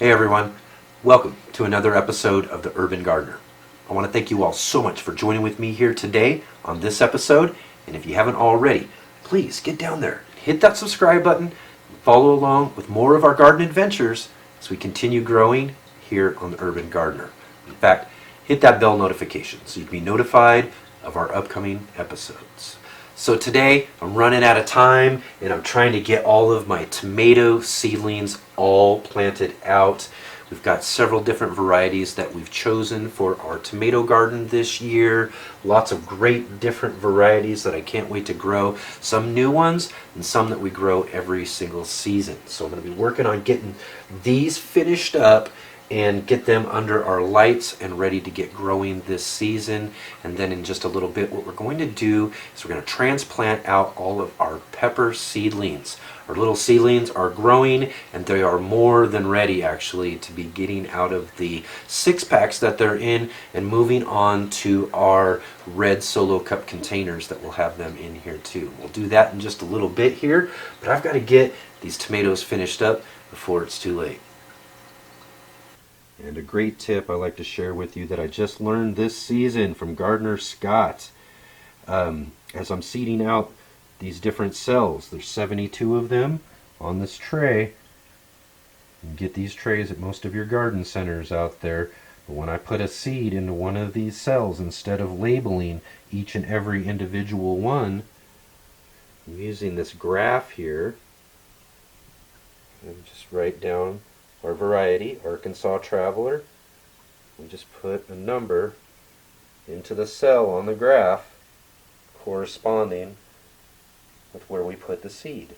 Hey everyone, welcome to another episode of The Urban Gardener. I want to thank you all so much for joining with me here today on this episode, and if you haven't already, please get down there, hit that subscribe button, and follow along with more of our garden adventures as we continue growing here on The Urban Gardener. In fact, hit that bell notification so you can be notified of our upcoming episodes. So today I'm running out of time and I'm trying to get all of my tomato seedlings all planted out. We've got several different varieties that we've chosen for our tomato garden this year. Lots of great different varieties that I can't wait to grow. Some new ones and some that we grow every single season. So I'm going to be working on getting these finished up and get them under our lights and ready to get growing this season. And then in just a little bit, what we're going to do is we're going to transplant out all of our pepper seedlings. Our little seedlings are growing and they are more than ready actually to be getting out of the 6-packs that they're in and moving on to our red solo cup containers that will have them in here too. We'll do that in just a little bit here, but I've got to get these tomatoes finished up before it's too late. And a great tip I like to share with you that I just learned this season from Gardener Scott. As I'm seeding out these different cells, there's 72 of them on this tray. You can get these trays at most of your garden centers out there. But when I put a seed into one of these cells, instead of labeling each and every individual one, I'm using this graph here. And just write down our variety, Arkansas Traveler. We just put a number into the cell on the graph corresponding with where we put the seed.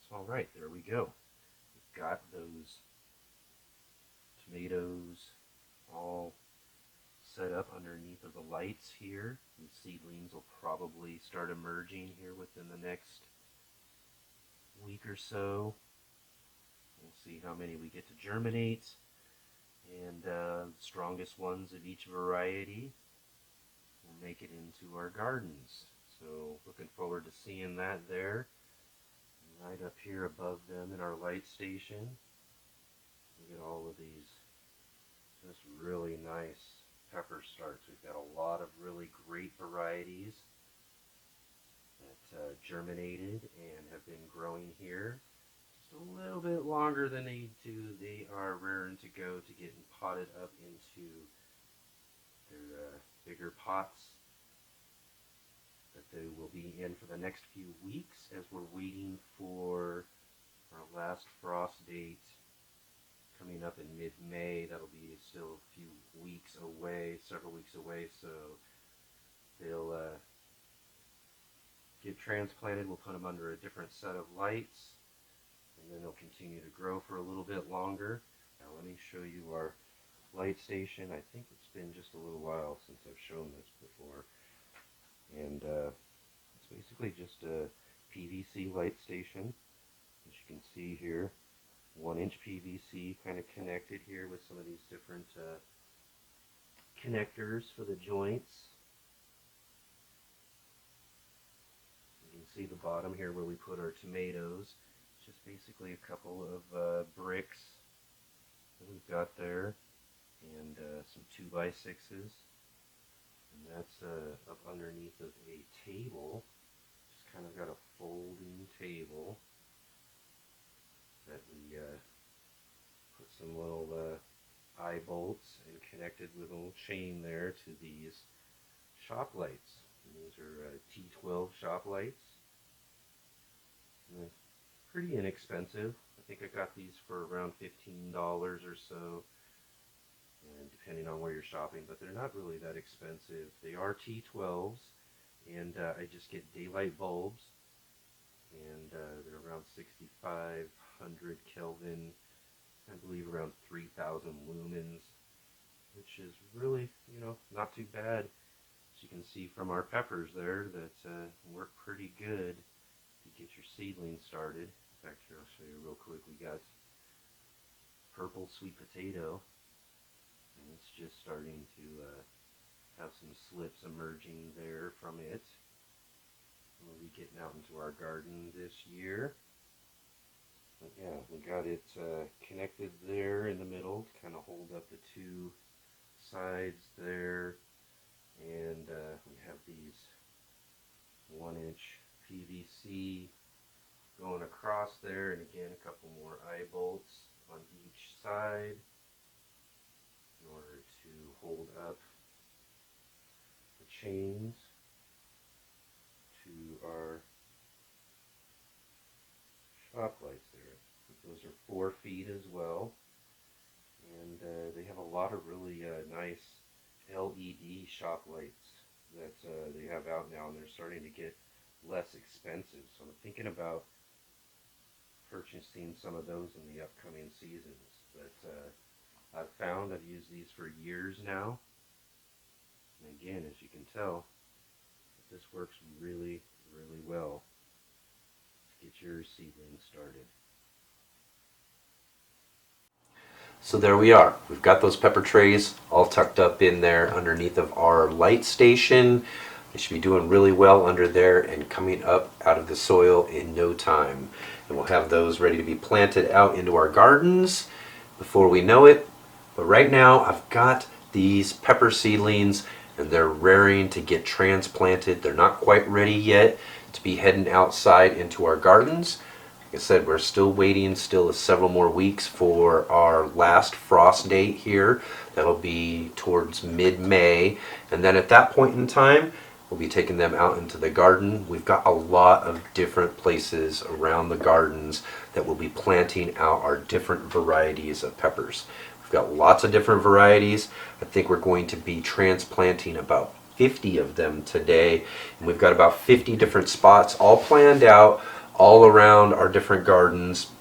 So, all right, there we go. Got those tomatoes all set up underneath of the lights here. The seedlings will probably start emerging here within the next week or so. We'll see how many we get to germinate, and the strongest ones of each variety will make it into our gardens. So looking forward to seeing that there. Right up here above them in our light station, we get all of these just really nice pepper starts. We've got a lot of really great varieties that germinated and have been growing here just a little bit longer than they need to. They are raring to go to getting potted up into their bigger pots that they will be in for the next few weeks as we're waiting for our last frost date coming up in mid-May. That'll be still a few weeks away, several weeks away, so they'll get transplanted. We'll put them under a different set of lights, and then they'll continue to grow for a little bit longer. Now let me show you our light station. I think it's been just a little while since I've shown this before. And it's basically just a PVC light station, as you can see here. 1-inch PVC kind of connected here with some of these different connectors for the joints. You can see the bottom here where we put our tomatoes. It's just basically a couple of bricks that we've got there, and some 2x6s. And that's up underneath of a table. Just kind of got a folding table that we put some little eye bolts and connected with a little chain there to these shop lights. And these are T12 shop lights. And they're pretty inexpensive. I think I got these for around $15 or so, and depending on where you're shopping, but they're not really that expensive. They are T12s, and I just get daylight bulbs, and they're around 6,500 Kelvin, I believe around 3,000 lumens, which is really, not too bad. As you can see from our peppers there, that work pretty good to get your seedlings started. In fact, here I'll show you real quick. We got purple sweet potato, and it's just starting to have some slips emerging there from it. We'll be getting out into our garden this year. But yeah, we got it connected there in the middle to kind of hold up the two sides there, and we have these 1-inch PVC going across there, and again a couple more eye bolts on each side in order to hold up the chains to our shop lights there. Those are 4 feet as well, and they have a lot of really nice LED shop lights that they have out now, and they're starting to get less expensive. So I'm thinking about purchasing some of those in the upcoming seasons. But I've used these for years now, and again, as you can tell, this works really, really well to get your seedlings started. So there we are. We've got those pepper trays all tucked up in there underneath of our light station. They should be doing really well under there and coming up out of the soil in no time. And we'll have those ready to be planted out into our gardens before we know it. But right now I've got these pepper seedlings and they're raring to get transplanted. They're not quite ready yet to be heading outside into our gardens. Like I said, we're still waiting several more weeks for our last frost date here. That'll be towards mid-May, and then at that point in time we'll be taking them out into the garden. We've got a lot of different places around the gardens that we'll be planting out our different varieties of peppers. We've got lots of different varieties. I think we're going to be transplanting about 50 of them today, and we've got about 50 different spots all planned out all around our different gardens.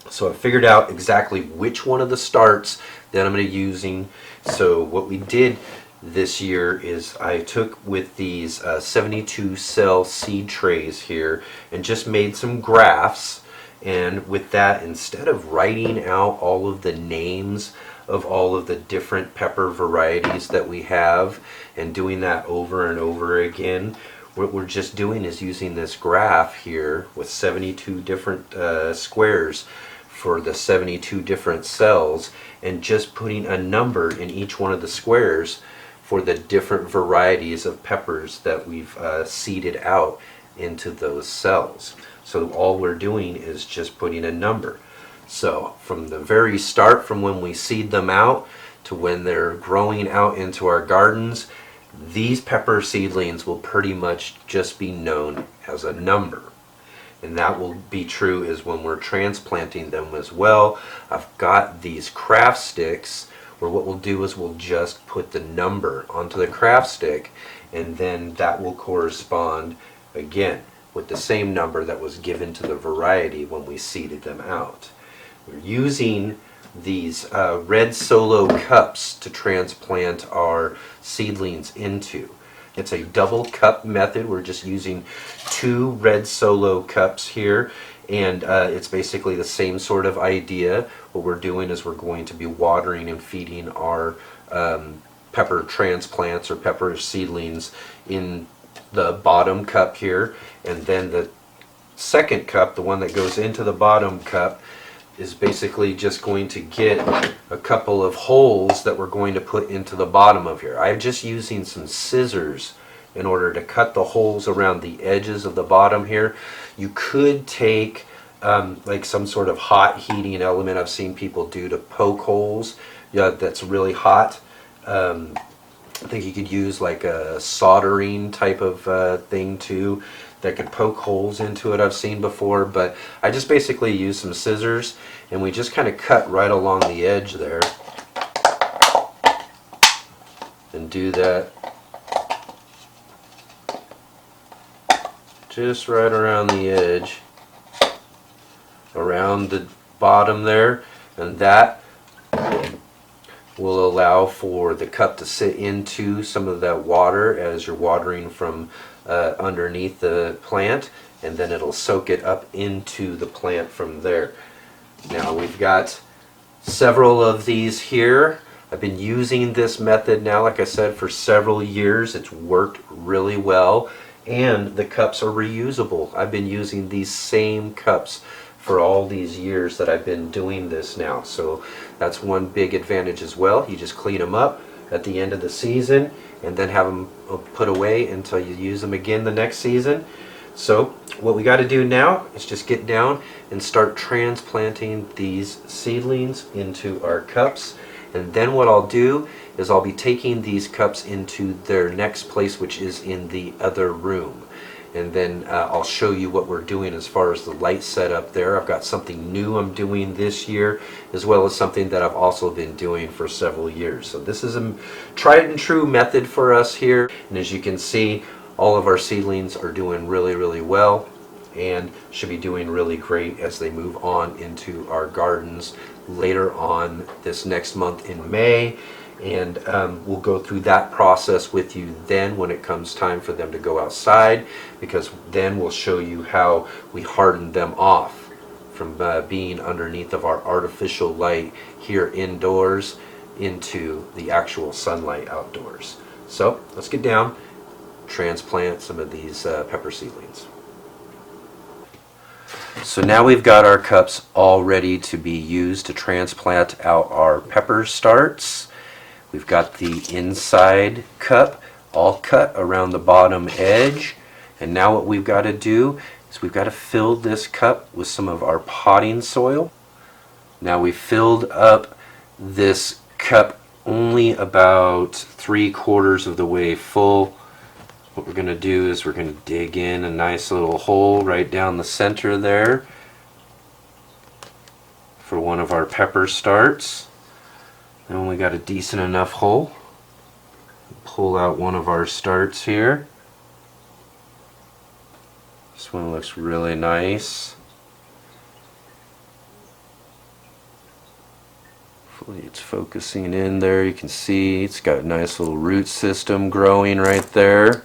So I figured out exactly which one of the starts that I'm going to be using. So what we did this year is I took with these 72 cell seed trays here and just made some graphs, and with that, instead of writing out all of the names of all of the different pepper varieties that we have and doing that over and over again, what we're just doing is using this graph here with 72 different squares for the 72 different cells, and just putting a number in each one of the squares for the different varieties of peppers that we've seeded out into those cells. So all we're doing is just putting a number. So from the very start, from when we seed them out to when they're growing out into our gardens, these pepper seedlings will pretty much just be known as a number. And that will be true as when we're transplanting them as well. I've got these craft sticks where what we'll do is we'll just put the number onto the craft stick, and then that will correspond again with the same number that was given to the variety when we seeded them out. We're using these red solo cups to transplant our seedlings into. It's a double cup method. We're just using 2 red solo cups here, and it's basically the same sort of idea. What we're doing is we're going to be watering and feeding our pepper transplants or pepper seedlings in the bottom cup here, and then the second cup, the one that goes into the bottom cup, is basically just going to get a couple of holes that we're going to put into the bottom of here. I'm just using some scissors in order to cut the holes around the edges of the bottom here. You could take like some sort of hot heating element I've seen people do to poke holes. Yeah, that's really hot. I think you could use like a soldering type of thing too that could poke holes into it. I've seen before, but I just basically use some scissors and we just kind of cut right along the edge there and do that just right around the edge, around the bottom there, and that will allow for the cup to sit into some of that water as you're watering from underneath the plant, and then it'll soak it up into the plant from there. Now we've got several of these here. I've been using this method now, like I said, for several years. It's worked really well, and the cups are reusable. I've been using these same cups for all these years that I've been doing this now. So that's one big advantage as well. You just clean them up at the end of the season and then have them put away until you use them again the next season. So what we got to do now is just get down and start transplanting these seedlings into our cups. And then what I'll do is I'll be taking these cups into their next place, which is in the other room. And then I'll show you what we're doing as far as the light setup there. I've got something new I'm doing this year, as well as something that I've also been doing for several years. So this is a tried and true method for us here. And as you can see, all of our seedlings are doing really, really well and should be doing really great as they move on into our gardens later on this next month in May. And we'll go through that process with you then when it comes time for them to go outside, because then we'll show you how we harden them off from being underneath of our artificial light here indoors into the actual sunlight outdoors. So let's get down, transplant some of these pepper seedlings. So now we've got our cups all ready to be used to transplant out our pepper starts. We've got the inside cup all cut around the bottom edge. And now what we've got to do is we've got to fill this cup with some of our potting soil. Now we've filled up this cup only about 3/4 of the way full. What we're going to do is we're going to dig in a nice little hole right down the center there for one of our pepper starts. And when we got a decent enough hole, pull out one of our starts here. This one looks really nice. Hopefully it's focusing in there. You can see it's got a nice little root system growing right there.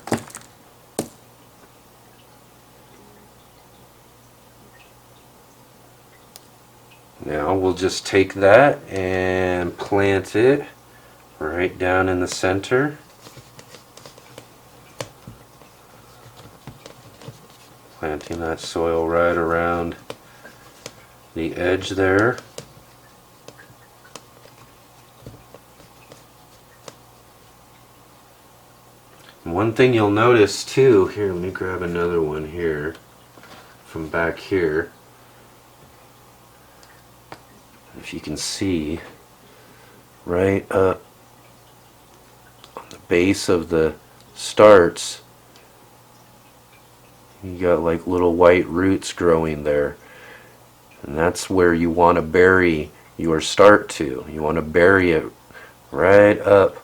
Now we'll just take that and plant it right down in the center. Planting that soil right around the edge there. And one thing you'll notice too, here, let me grab another one here from back here. If you can see, right up on the base of the starts, you got like little white roots growing there. And that's where you want to bury your start to. You want to bury it right up,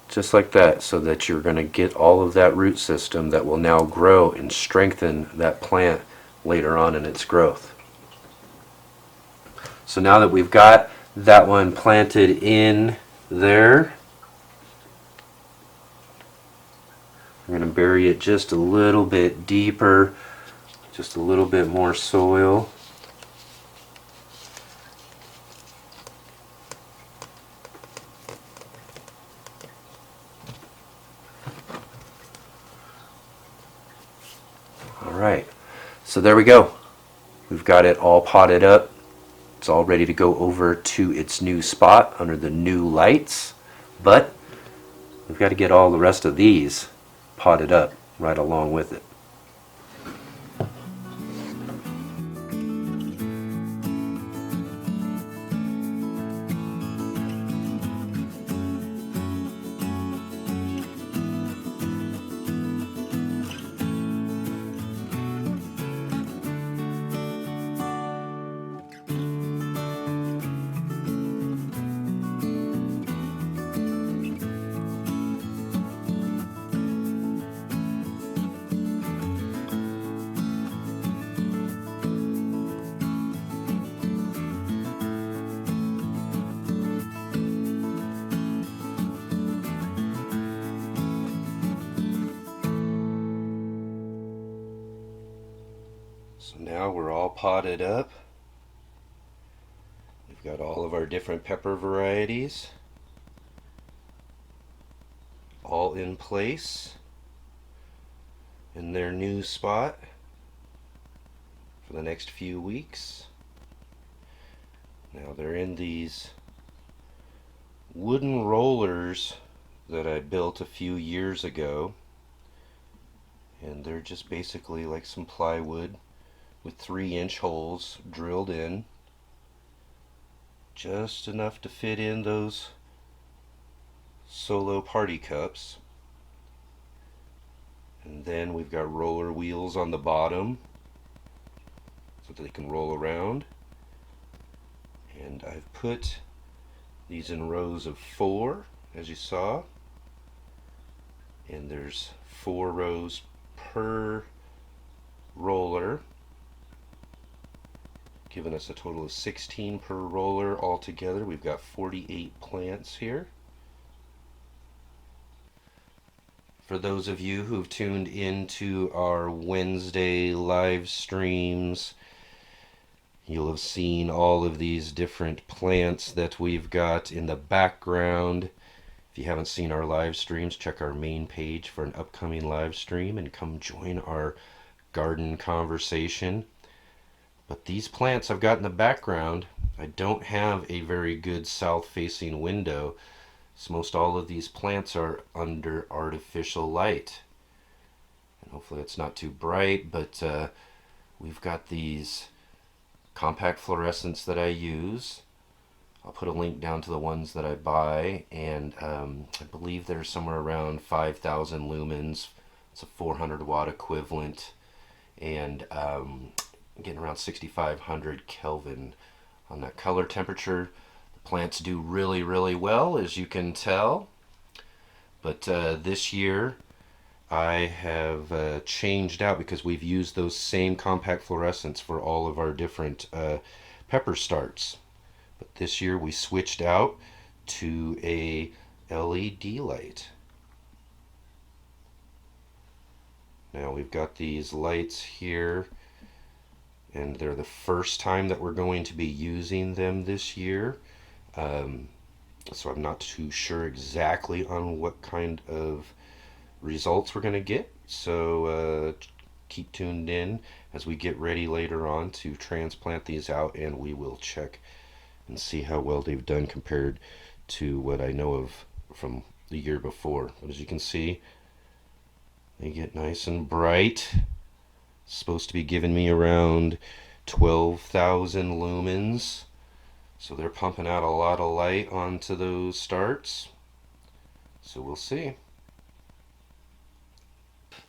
just like that, so that you're going to get all of that root system that will now grow and strengthen that plant later on in its growth. So now that we've got that one planted in there, we're going to bury it just a little bit deeper, just a little bit more soil. Alright, so there we go. We've got it all potted up. It's all ready to go over to its new spot under the new lights, but we've got to get all the rest of these potted up right along with it. So now we're all potted up. Got all of our different pepper varieties all in place in their new spot for the next few weeks. Now they're in these wooden rollers that I built a few years ago, and they're just basically like some plywood with 3-inch holes drilled in, just enough to fit in those solo party cups. And then we've got roller wheels on the bottom so that they can roll around. And I've put these in rows of 4, as you saw. And there's 4 rows per roller, giving us a total of 16 per roller altogether. We've got 48 plants here. For those of you who've tuned into our Wednesday live streams, you'll have seen all of these different plants that we've got in the background. If you haven't seen our live streams, check our main page for an upcoming live stream and come join our garden conversation. But these plants I've got in the background, I don't have a very good south-facing window. So most all of these plants are under artificial light. And hopefully it's not too bright, but we've got these compact fluorescents that I use. I'll put a link down to the ones that I buy, and I believe they're somewhere around 5,000 lumens. It's a 400 watt equivalent, and getting around 6,500 Kelvin on that color temperature. Plants do really, really well, as you can tell. But this year I have changed out, because we've used those same compact fluorescents for all of our different pepper starts. But this year we switched out to a LED light. Now we've got these lights here, and they're the first time that we're going to be using them this year. So I'm not too sure exactly on what kind of results we're going to get. So keep tuned in as we get ready later on to transplant these out, and we will check and see how well they've done compared to what I know of from the year before. But as you can see, they get nice and bright. It's supposed to be giving me around 12,000 lumens. So they're pumping out a lot of light onto those starts. So we'll see.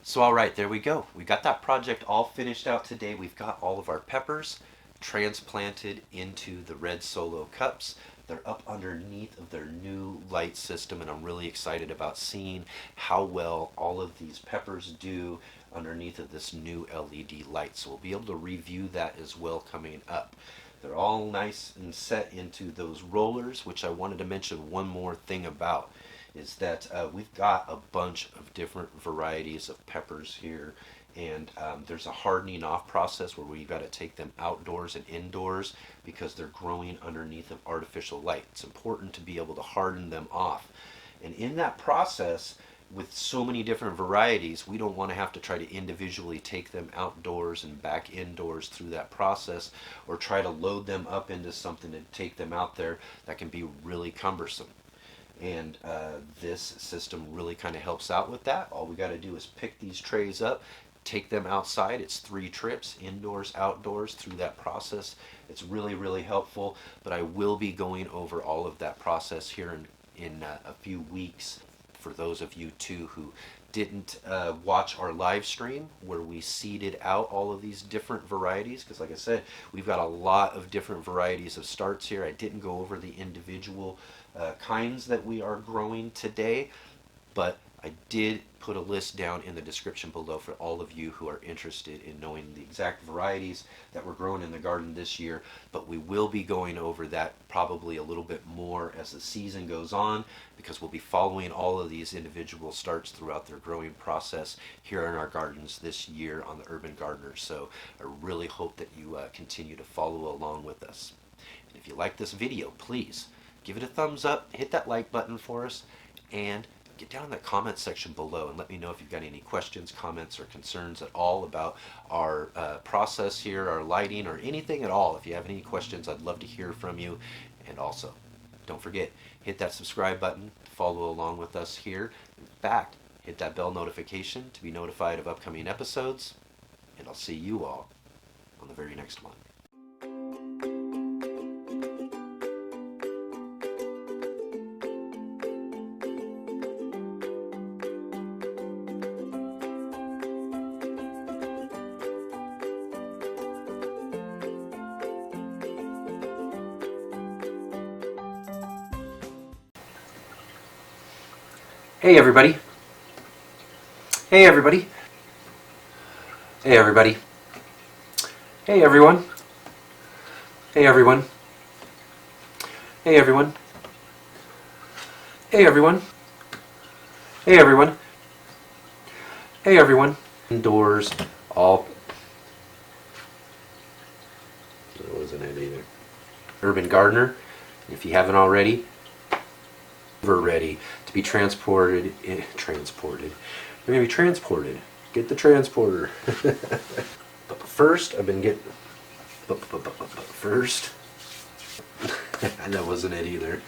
So alright, there we go. We got that project all finished out today. We've got all of our peppers transplanted into the red solo cups. They're up underneath of their new light system, and I'm really excited about seeing how well all of these peppers do underneath of this new LED light. So we'll be able to review that as well coming up. They're all nice and set into those rollers, which I wanted to mention one more thing about, is that we've got a bunch of different varieties of peppers here, and there's a hardening off process where we've got to take them outdoors and indoors because they're growing underneath of artificial light. It's important to be able to harden them off. And in that process, with so many different varieties, we don't want to have to try to individually take them outdoors and back indoors through that process, or try to load them up into something and take them out there. That can be really cumbersome. And this system really kind of helps out with that. All we got to do is pick these trays up, take them outside. It's 3 trips, indoors, outdoors, through that process. It's really, really helpful. But I will be going over all of that process here in a few weeks. For those of you too who didn't watch our live stream where we seeded out all of these different varieties, because like I said, we've got a lot of different varieties of starts here. I didn't go over the individual kinds that we are growing today, but I did put a list down in the description below for all of you who are interested in knowing the exact varieties that were grown in the garden this year. But we will be going over that probably a little bit more as the season goes on, because we'll be following all of these individual starts throughout their growing process here in our gardens this year on the Urban Gardener. So I really hope that you continue to follow along with us. If you like this video, please give it a thumbs up, hit that like button for us, and get down in the comment section below and let me know if you've got any questions, comments, or concerns at all about our process here, our lighting, or anything at all. If you have any questions, I'd love to hear from you. And also, don't forget, hit that subscribe button to follow along with us here. In fact, hit that bell notification to be notified of upcoming episodes. And I'll see you all on the very next one. Hey everybody. Hey everybody. Hey everybody. Hey everyone. Hey everyone. Hey everyone. Hey everyone. Hey everyone. Hey everyone. Indoors, all. That wasn't it either. Urban Gardener. If you haven't already, we're ready to be transported. Transported. We're gonna be transported. Get the transporter. But first, I've been getting. But first, that wasn't it either.